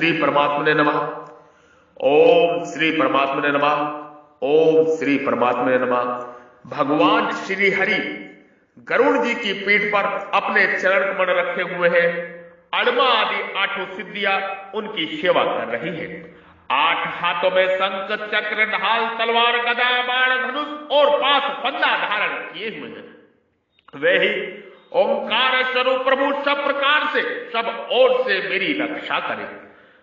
श्री परमात्मने नमः। ओम श्री परमात्मने नमः। ओम श्री परमात्मने नमः। भगवान श्री हरि गरुड़ जी की पीठ पर अपने चरण कमल रखे हुए हैं। अड़मा आदि आठों सिद्धियां उनकी सेवा कर रही है। 8 हाथों में शंख चक्र ढाल तलवार गदा बाण धनुष और पास फंदा धारण किए हुए हैं। वे ही ओंकार स्वरूप प्रभु सब प्रकार से सब ओर से मेरी रक्षा करें।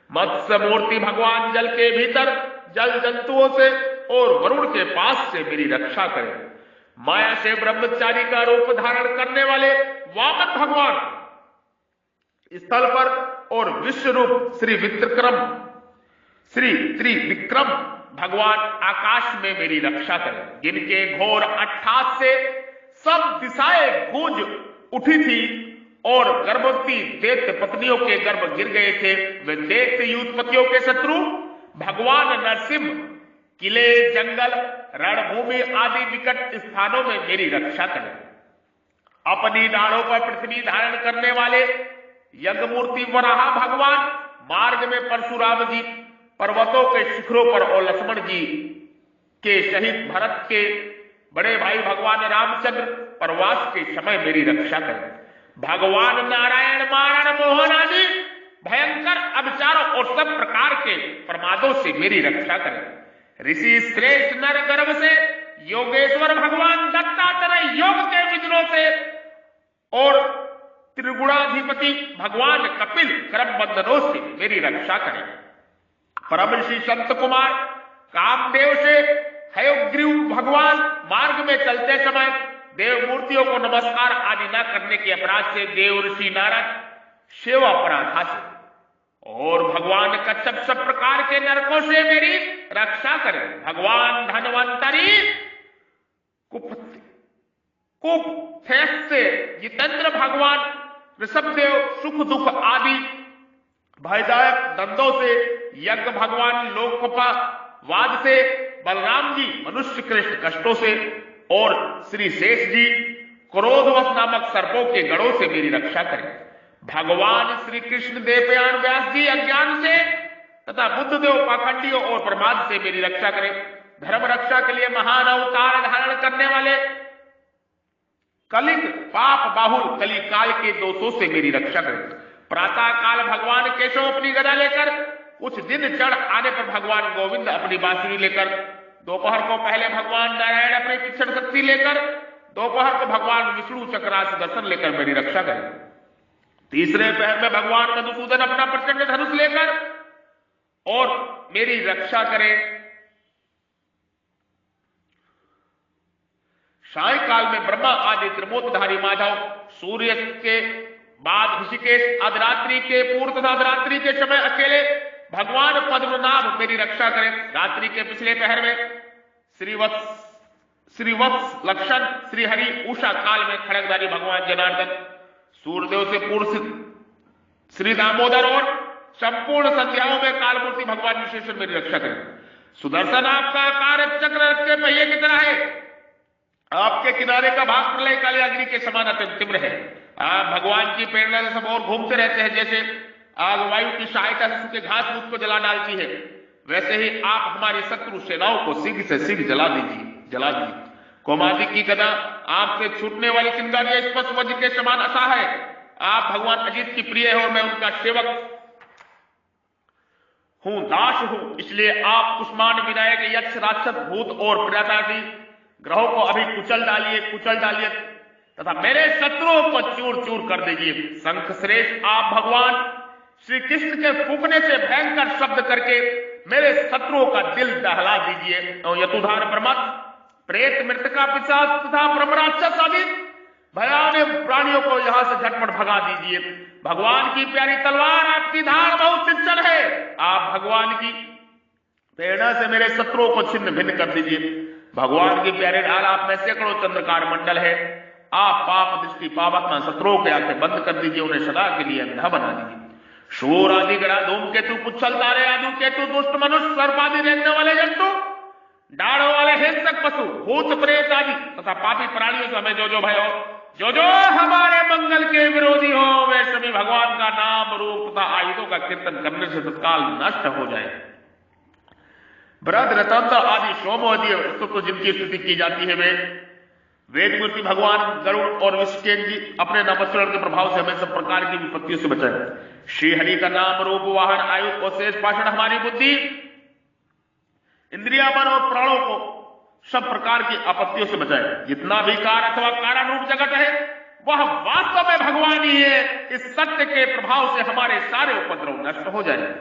मत्स्य मूर्ति भगवान जल के भीतर जल जंतुओं से और वरुण के पास से मेरी रक्षा करें। माया से ब्रह्मचारी का रूप धारण करने वाले वामन भगवान स्थल पर और विश्व रूप श्री त्रिविक्रम भगवान आकाश में मेरी रक्षा करें। जिनके घोर अट्ठास से सब दिशाएं गूंज उठी थी और गर्भवती दैत्य पत्नियों के गर्भ गिर गए थे, वे दैत्य युद्धपतियों के शत्रु भगवान नरसिंह किले जंगल रणभूमि आदि विकट स्थानों में मेरी रक्षा करें। अपनी डालों पर पृथ्वी धारण करने वाले यज्ञमूर्ति वराह भगवान मार्ग में परशुराम जी पर्वतों के शिखरों पर और लक्ष्मण जी के शहीद भरत के बड़े भाई भगवान रामचंद्र प्रवास के समय मेरी रक्षा करें। भगवान नारायण मारण मोहन आदि भयंकर अभिचारों और सब प्रकार के प्रमादों से मेरी रक्षा करें। ऋषि श्रेष्ठ नर गर्भ से योगेश्वर भगवान दत्तात्रेय योग के विघ्नों से और त्रिगुणाधिपति भगवान कपिल कर्म बंधनों से मेरी रक्षा करें। परम ऋषि संत कुमार कामदेव से हयग्रीव भगवान मार्ग में चलते समय देव मूर्तियों को नमस्कार आदि न करने के अपराध से देव ऋषि नारद सेवा पराधा से और भगवान कच्छप सब प्रकार के नरकों से मेरी रक्षा करें। भगवान धनवंतरी कुपथेस से जितेंद्र भगवान ऋषभदेव सुख दुख आदि भयदायक दंदों से यज्ञ भगवान लोकपा वाद से बलराम जी मनुष्य कृष्ण कष्टों से और श्री शेष जी क्रोधवश नामक सर्पों के गढ़ों से मेरी रक्षा करें। भगवान श्री कृष्ण देवयान व्यास जी अज्ञान से तथा बुद्धदेव पाखंडियों और प्रमाद से मेरी रक्षा करें। धर्म रक्षा के लिए महान अवतार धारण करने वाले कलिक पाप बाहुल कली काल के दोषों से मेरी रक्षा करें। प्रातः काल भगवान केशव अपनी गदा लेकर कुछ दिन चढ़ आने पर भगवान गोविंद अपनी बांसुरी लेकर, दोपहर को पहले भगवान नारायण अपनी तीक्ष्ण शक्ति लेकर, दोपहर को भगवान विष्णु चक्रास दर्शन लेकर मेरी रक्षा करें। तीसरे पहर में भगवान मधुसूदन अपना प्रचंड धनुष लेकर और मेरी रक्षा करें। सायंकाल में ब्रह्मा आदि त्रिमूर्तिधारी माधव सूर्य के बाद ऋषिकेश अर्धरात्रि के पूर्व तथा अर्धरात्रि के समय अकेले भगवान पद्मनाभ मेरी रक्षा करें। रात्रि के पिछले पहर में श्रीवत्स लक्षण श्री हरि उषा काल में खड़गधारी भगवान जनार्दन, सूर्यदेव से पूर्व श्री दामोदर और संपूर्ण संध्याओं में कालमूर्ति भगवान विशेषण मेरी रक्षा करें। सुदर्शन आपका आकार चक्र के पहिए की तरह है, आपके किनारे का भाग प्रलय काले अग्नि के समान अत्यंत तीव्र है। आप भगवान की प्रेरणा से सब और घूमते रहते हैं। जैसे आग वायु की सहायता से सूखे घास फूस को जला डालती है, वैसे ही आप हमारी शत्रु सेनाओं को शीघ्र से शीघ्र जला दीजिए। कोमादि की गदा आपसे छूटने वाली चिंगारियां स्पष्ट वज्र के समान असा है। आप भगवान अजित की प्रिय है और मैं उनका सेवक हूं, दास हूं, इसलिए आप कुष्मांड विनायक यक्ष राक्षस भूत और प्रेतादि ग्रहों को अभी कुचल डालिए तथा मेरे शत्रुओं को चूर चूर कर दीजिए। शंख श्रेष्ठ आप भगवान श्री कृष्ण के फूंकने से भयंकर शब्द करके मेरे शत्रुओं का दिल दहला दीजिए। और यतुधार ब्रह्म प्रेत मृतका पिशाच तथा ब्रह्मराक्षस आदि भयानक प्राणियों को यहां से झटपट भगा दीजिए। भगवान की प्यारी तलवार आपकी धार बहुत चंचल है। आप भगवान की प्रेरणा से मेरे शत्रुओं को छिन्न भिन्न कर दीजिए। भगवान की प्यारे ढाल आप में सैकड़ों चंद्रकार मंडल है। आप पाप दृष्टि पावक शत्रुओं के आंखें बंद कर दीजिए, उन्हें सदा के लिए अंधा बना दीजिए। शूर आदि ग्रह धूमकेतु पुच्छल तारे आदि केतु दुष्ट मनुष्य सर्प आदि रेंगने वाले जंतु दाढ़ों वाले हिंसक पशु भूत प्रेत आदि तथा पापी प्राणियों से हमें जो जो भय हो जो जो हमारे मंगल के विरोधी हो वे सभी भगवान का नाम रूप तथा आयुधों का कीर्तन करने से तत्काल नष्ट हो जाए। बृहद रतंत्र आदि सोमोदीय तो जिनकी स्तुति की जाती है वे वेदमूर्ति भगवान गरुड़ और विष्णु जी अपने नमस्कार के प्रभाव से हमें सब प्रकार की विपत्तियों से बचाए। श्री हरि का नाम रूप वाहन आयु और शेष पाषण हमारी बुद्धि इंद्रिया मन और प्राणों को सब प्रकार की आपत्तियों से बचाए। जितना भी कार अथवा कारण रूप जगत है वह वास्तव में भगवान ही है। इस सत्य के प्रभाव से हमारे सारे उपद्रव नष्ट हो जाए।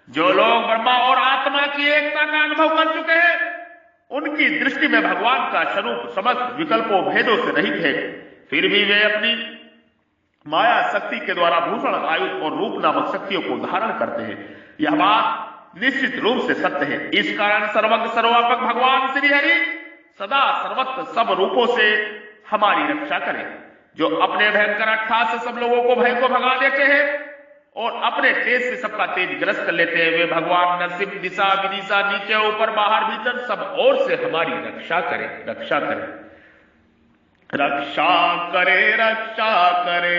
जो लोग ब्रह्मा और आत्मा की एकता का अनुभव कर चुके हैं उनकी दृष्टि में भगवान का स्वरूप समस्त विकल्पों भेदों से रहित है, फिर भी वे अपनी माया शक्ति के द्वारा भूषण आयुध और रूप नामक शक्तियों को धारण करते हैं। यह बात निश्चित रूप से सत्य है। इस कारण सर्वज्ञ सर्वव्यापक भगवान श्री हरि सदा सर्वत्र सब रूपों से हमारी रक्षा करें। जो अपने भयंकर अट्ठास से सब लोगों को भय को भगा देते हैं और अपने तेज से सबका तेज ग्रस्त कर लेते हैं वे भगवान नरसिंह दिशा विदिशा नीचे ऊपर बाहर भीतर सब ओर से हमारी रक्षा करें। रक्षा करें रक्षा करे रक्षा करे।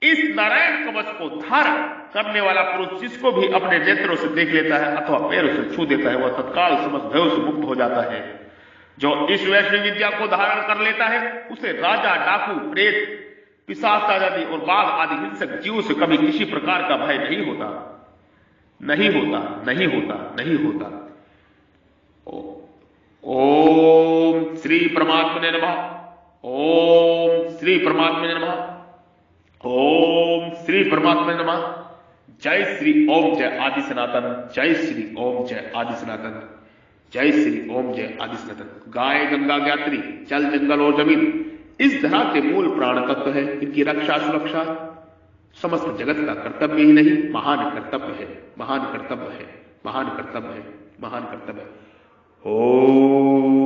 इस नारायण कवच को धारण करने वाला पुरुष जिसको भी अपने नेत्रों से देख लेता है अथवा पैरों से छू देता है वह तत्काल समस्त भयों से मुक्त हो जाता है। जो इस वैष्णव विद्या को धारण कर लेता है उसे राजा डाकू प्रेत पिशाच आदि और बाघ आदि हिंसक जीवों से कभी किसी प्रकार का भय नहीं होता। नहीं होता नहीं होता नहीं होता। ओम श्री परमात्मने नमः। ओम श्री परमात्मने नमः। ओम श्री परमात्मने नमः। जय श्री ओम जय आदि सनातन। जय श्री ओम जय आदि सनातन। जय श्री ओम जय आदि सनातन। गाय गंगा ज्ञात्री जल जंगल और जमीन इस धरा के मूल प्राण तत्व है। इनकी रक्षा सुरक्षा समस्त जगत का कर्तव्य ही नहीं महान कर्तव्य है। महान कर्तव्य है। महान कर्तव्य है। महान कर्तव्य है। ओम